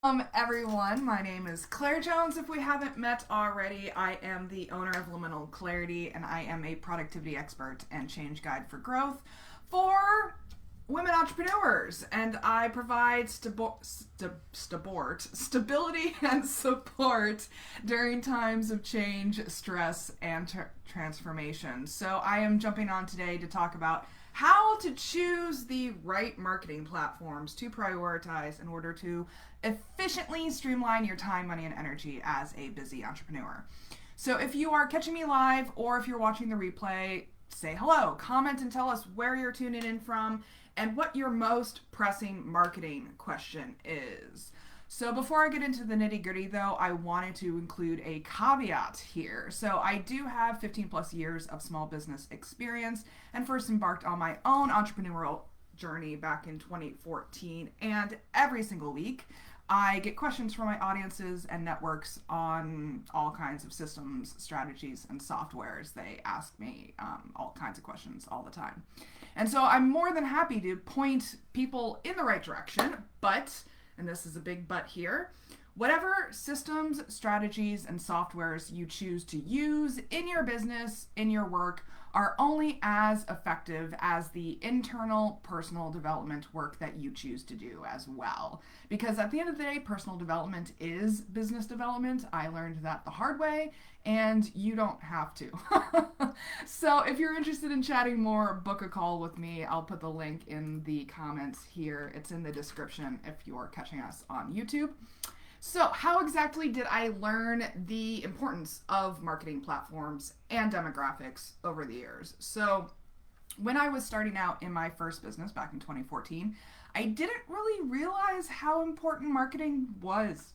Everyone, my name is Claire Jones. If we haven't met already, I am the owner of Liminal Clarity, and I am a productivity expert and change guide for growth for women entrepreneurs. And I provide stability and support during times of change, stress, and transformation. So I am jumping on today to talk about how to choose the right marketing platforms to prioritize in order to efficiently streamline your time, money, and energy as a busy entrepreneur. So if you are catching me live or if you're watching the replay, say hello, comment, and tell us where you're tuning in from and what your most pressing marketing question is. So before I get into the nitty gritty though, I wanted to include a caveat here. So I do have 15 plus years of small business experience and first embarked on my own entrepreneurial journey back in 2014. And every single week, I get questions from my audiences and networks on all kinds of systems, strategies, and softwares. They ask me all kinds of questions all the time. And so I'm more than happy to point people in the right direction, but, and this is a big but here, whatever systems, strategies, and softwares you choose to use in your business, in your work, are only as effective as the internal personal development work that you choose to do as well. Because at the end of the day, personal development is business development. I learned that the hard way, and you don't have to. So if you're interested in chatting more, book a call with me. I'll put the link in the comments here. It's in the description if you're catching us on YouTube. So how exactly did I learn the importance of marketing platforms and demographics over the years? So when I was starting out in my first business back in 2014, I didn't really realize how important marketing was.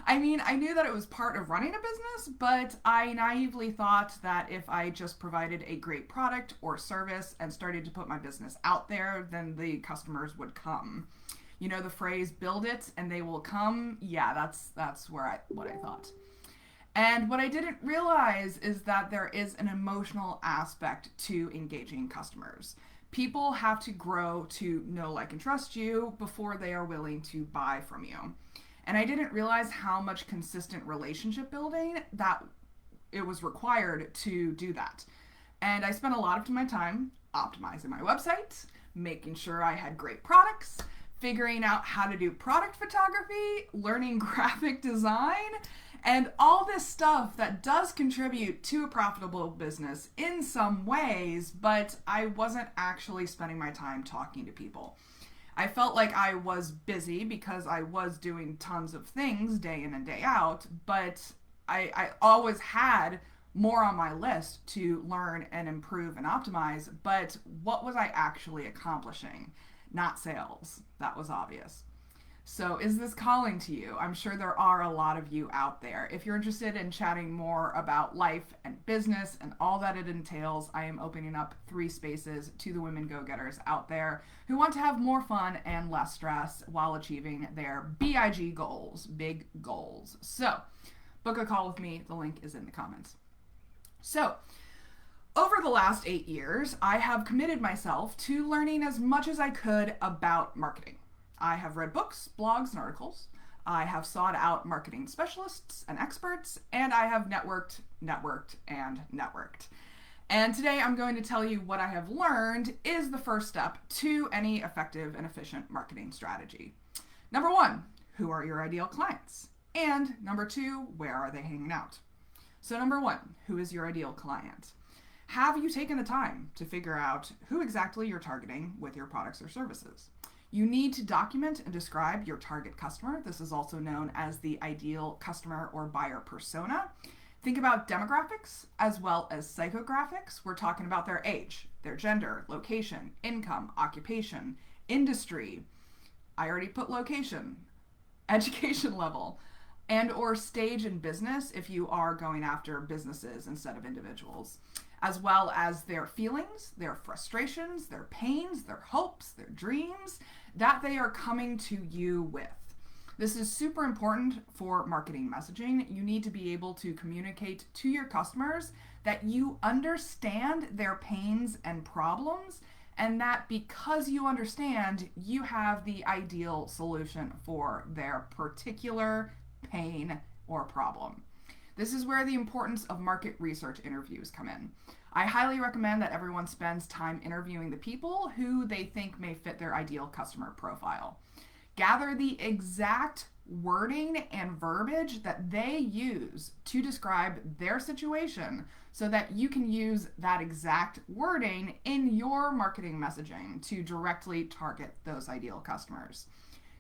I mean, I knew that it was part of running a business, but I naively thought that if I just provided a great product or service and started to put my business out there, then the customers would come. You know the phrase, build it and they will come? Yeah, that's what I thought. And what I didn't realize is that there is an emotional aspect to engaging customers. People have to grow to know, like, and trust you before they are willing to buy from you. And I didn't realize how much consistent relationship building that it was required to do that. And I spent a lot of my time optimizing my website, making sure I had great products, figuring out how to do product photography, learning graphic design, and all this stuff that does contribute to a profitable business in some ways, but I wasn't actually spending my time talking to people. I felt like I was busy because I was doing tons of things day in and day out, but I always had more on my list to learn and improve and optimize, but what was I actually accomplishing? Not sales. That was obvious. So is this calling to you? I'm sure there are a lot of you out there. If you're interested in chatting more about life and business and all that it entails, I am opening up 3 spaces to the women go-getters out there who want to have more fun and less stress while achieving their BIG goals, big goals. So book a call with me. The link is in the comments. So over the last 8 years, I have committed myself to learning as much as I could about marketing. I have read books, blogs, and articles. I have sought out marketing specialists and experts, and I have networked. And today I'm going to tell you what I have learned is the first step to any effective and efficient marketing strategy. Number 1, who are your ideal clients? And number 2, where are they hanging out? So number 1, who is your ideal client? Have you taken the time to figure out who exactly you're targeting with your products or services? You need to document and describe your target customer. This is also known as the ideal customer or buyer persona. Think about demographics as well as psychographics. We're talking about their age, their gender, location, income, occupation, industry. I already put location, education level, and or stage in business if you are going after businesses instead of individuals, as well as their feelings, their frustrations, their pains, their hopes, their dreams that they are coming to you with. This is super important for marketing messaging. You need to be able to communicate to your customers that you understand their pains and problems and that because you understand, you have the ideal solution for their particular pain or problem. This is where the importance of market research interviews come in. I highly recommend that everyone spends time interviewing the people who they think may fit their ideal customer profile. Gather the exact wording and verbiage that they use to describe their situation so that you can use that exact wording in your marketing messaging to directly target those ideal customers.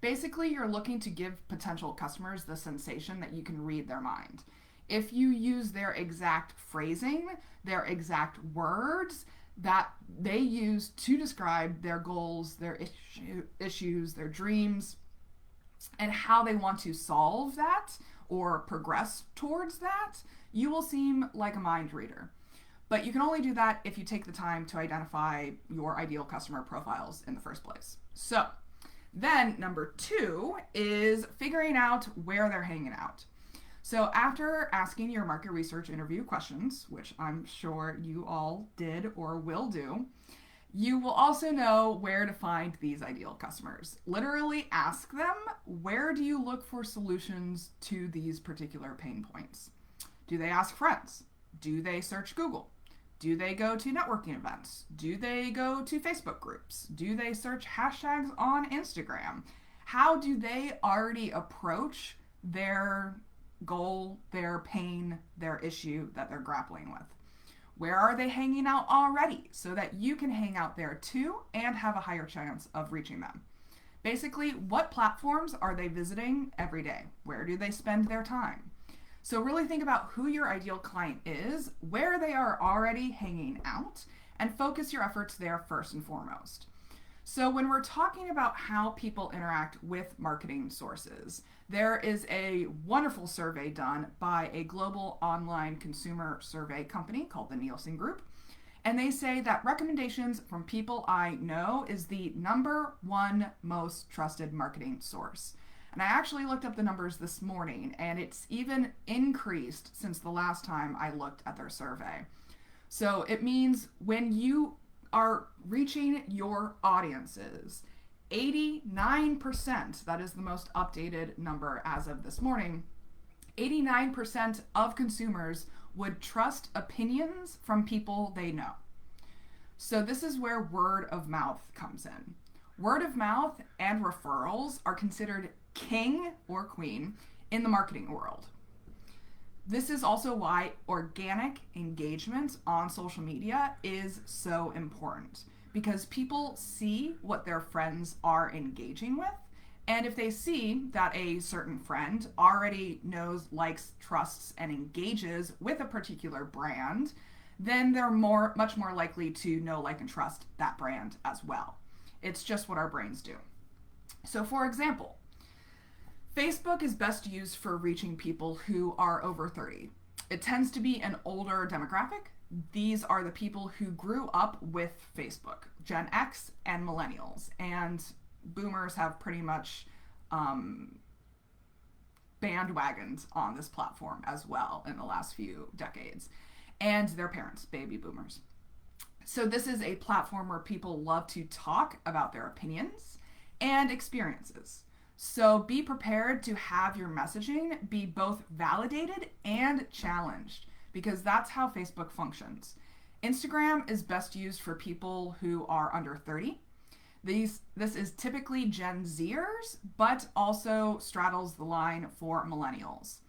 Basically, you're looking to give potential customers the sensation that you can read their mind. If you use their exact phrasing, their exact words that they use to describe their goals, their issues, their dreams, and how they want to solve that or progress towards that, you will seem like a mind reader. But you can only do that if you take the time to identify your ideal customer profiles in the first place. So then number 2 is figuring out where they're hanging out. So after asking your market research interview questions, which I'm sure you all did or will do, you will also know where to find these ideal customers. Literally ask them, where do you look for solutions to these particular pain points? Do they ask friends? Do they search Google? Do they go to networking events? Do they go to Facebook groups? Do they search hashtags on Instagram? How do they already approach their goal, their pain, their issue that they're grappling with? Where are they hanging out already so that you can hang out there too and have a higher chance of reaching them? Basically, what platforms are they visiting every day? Where do they spend their time? So really think about who your ideal client is, where they are already hanging out, and focus your efforts there first and foremost. So when we're talking about how people interact with marketing sources, there is a wonderful survey done by a global online consumer survey company called the Nielsen Group. And they say that recommendations from people I know is the number 1 most trusted marketing source. And I actually looked up the numbers this morning, and it's even increased since the last time I looked at their survey. So it means when you are reaching your audiences, 89%, that is the most updated number as of this morning, 89% of consumers would trust opinions from people they know. So this is where word of mouth comes in. Word of mouth and referrals are considered king or queen in the marketing world. This is also why organic engagement on social media is so important, because people see what their friends are engaging with, and if they see that a certain friend already knows, likes, trusts, and engages with a particular brand, then they're much more likely to know, like, and trust that brand as well. It's just what our brains do. So for example, Facebook is best used for reaching people who are over 30. It tends to be an older demographic. These are the people who grew up with Facebook, Gen X and millennials, and boomers have pretty much bandwagoned on this platform as well in the last few decades, and their parents, baby boomers. So this is a platform where people love to talk about their opinions and experiences. So be prepared to have your messaging be both validated and challenged, because that's how Facebook functions. Instagram is best used for people who are under 30. This is typically Gen Zers, but also straddles the line for millennials.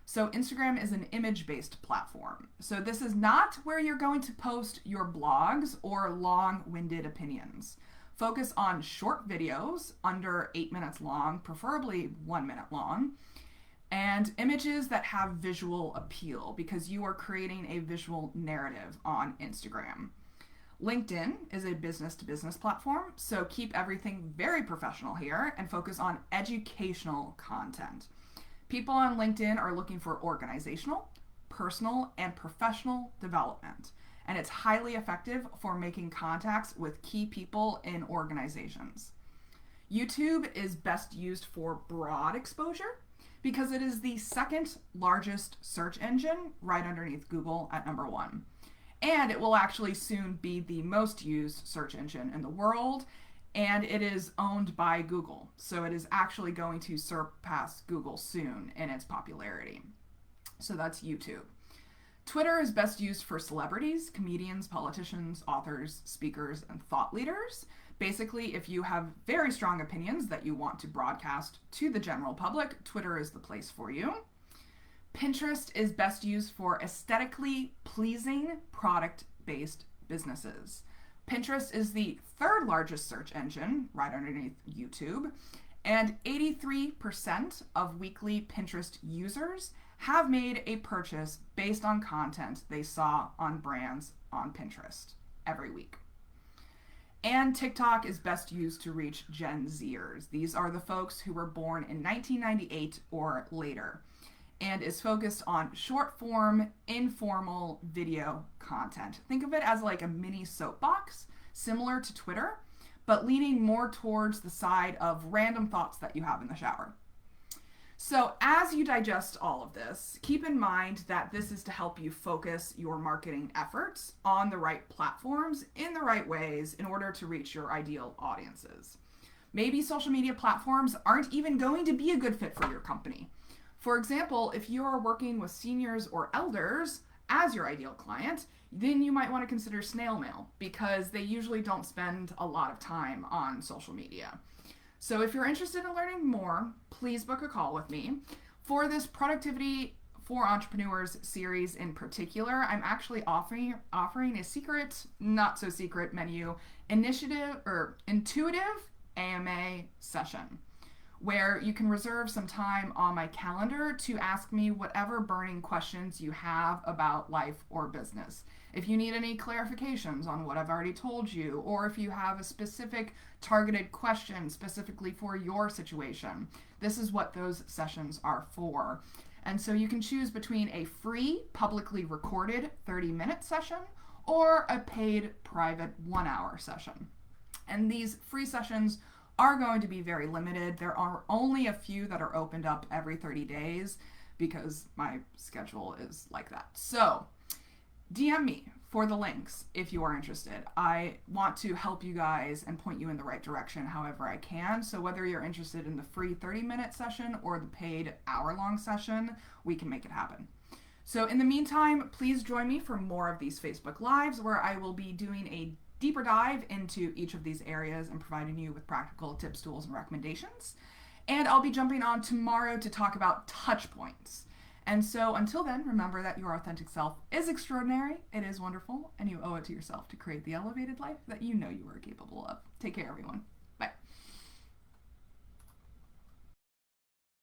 So Instagram is an image-based platform. So this is not where you're going to post your blogs or long-winded opinions. Focus on short videos under 8 minutes long, preferably 1 minute long, and images that have visual appeal, because you are creating a visual narrative on Instagram. LinkedIn is a business-to-business platform, so keep everything very professional here and focus on educational content. People on LinkedIn are looking for organizational, personal, and professional development, and it's highly effective for making contacts with key people in organizations. YouTube is best used for broad exposure because it is the second largest search engine right underneath Google at number 1. And it will actually soon be the most used search engine in the world. And it is owned by Google. So it is actually going to surpass Google soon in its popularity. So that's YouTube. Twitter is best used for celebrities, comedians, politicians, authors, speakers, and thought leaders. Basically, if you have very strong opinions that you want to broadcast to the general public, Twitter is the place for you. Pinterest is best used for aesthetically pleasing product-based businesses. Pinterest is the third largest search engine, right underneath YouTube, and 83% of weekly Pinterest users have made a purchase based on content they saw on brands on Pinterest every week. And TikTok is best used to reach Gen Zers. These are the folks who were born in 1998 or later, and is focused on short form, informal video content. Think of it as like a mini soapbox, similar to Twitter, but leaning more towards the side of random thoughts that you have in the shower. So as you digest all of this, keep in mind that this is to help you focus your marketing efforts on the right platforms in the right ways in order to reach your ideal audiences. Maybe social media platforms aren't even going to be a good fit for your company. For example, if you are working with seniors or elders as your ideal client, then you might want to consider snail mail because they usually don't spend a lot of time on social media. So if you're interested in learning more, please book a call with me. For this Productivity for Entrepreneurs series in particular, I'm actually offering a secret, not so secret menu intuitive AMA session where you can reserve some time on my calendar to ask me whatever burning questions you have about life or business. If you need any clarifications on what I've already told you, or if you have a specific targeted question specifically for your situation, this is what those sessions are for. And so you can choose between a free, publicly recorded 30-minute session or a paid, private 1-hour session. And these free sessions are going to be very limited. There are only a few that are opened up every 30 days because my schedule is like that. So DM me for the links if you are interested. I want to help you guys and point you in the right direction however I can. So whether you're interested in the free 30-minute session or the paid hour-long session, we can make it happen. So in the meantime, please join me for more of these Facebook Lives where I will be doing a deeper dive into each of these areas and providing you with practical tips, tools, and recommendations. And I'll be jumping on tomorrow to talk about touch points. And so until then, remember that your authentic self is extraordinary, it is wonderful, and you owe it to yourself to create the elevated life that you know you are capable of. Take care, everyone.